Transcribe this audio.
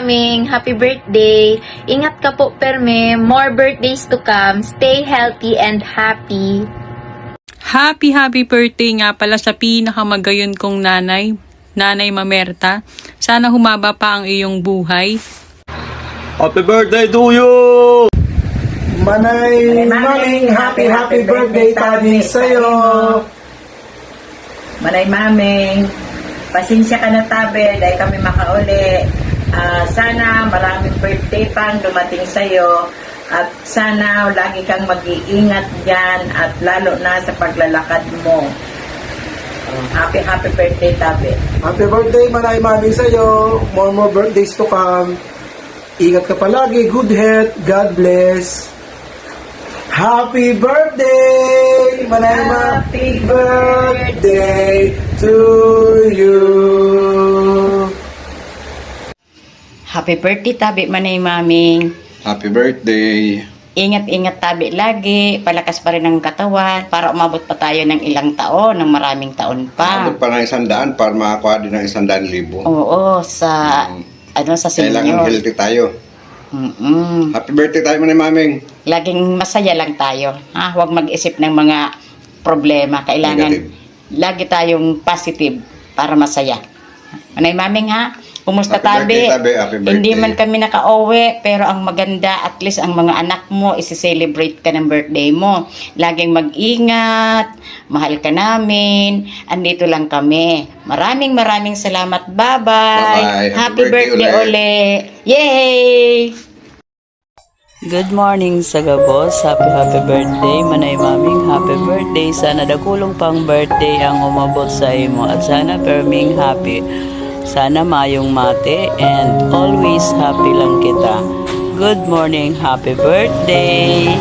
Maming. Happy birthday. Ingat ka po, Perme. More birthdays to come. Stay healthy and happy. Happy birthday nga pala sa pinakamagayon kong nanay, Nanay Mamerta. Sana humaba pa ang iyong buhay. Happy birthday to you! Manay Maming, happy birthday tabi sa'yo. Manay Maming, pasensya ka na tabi dahil kami makauli. Sana maraming birthday pang dumating sa'yo at sana lagi kang mag-iingat dyan at lalo na sa paglalakad mo. Happy birthday tabi. Happy birthday Manay Maming sa'yo. More birthdays to come. Ingat ka palagi, good health, God bless. Happy birthday, Manay Ma. Happy birthday to you. Happy birthday tabi Manay Maming. Happy birthday! Ingat-ingat tabi lagi, palakas pa rin ang katawan para umabot pa tayo ng ilang taon, ng maraming taon pa. Abot pa ng 100 para makakuha din ng 100,000. Oo, sa sa Kailangan senior. healthy tayo. Mm-mm. Happy birthday tayo Manay Maming! Laging masaya lang tayo. Huwag mag-isip ng mga problema. Kailangan Negative. lagi tayong positive para masaya. Manay Maming ha, kumusta Happy tabi? birthday, tabi. Happy birthday. Hindi man kami nakauwi, pero ang maganda, at least ang mga anak mo, isi-celebrate ka ng birthday mo. Laging mag-ingat, mahal ka namin, andito lang kami. Maraming salamat. Bye-bye. Bye-bye. Happy birthday uli. Yay! Good morning sa Gabos. Happy birthday, Manay Maming. Happy birthday. Sana dakulong pang birthday ang umabot sa imo. At sana perming happy. Sana mayong mate and always happy lang kita. Good morning. Happy birthday.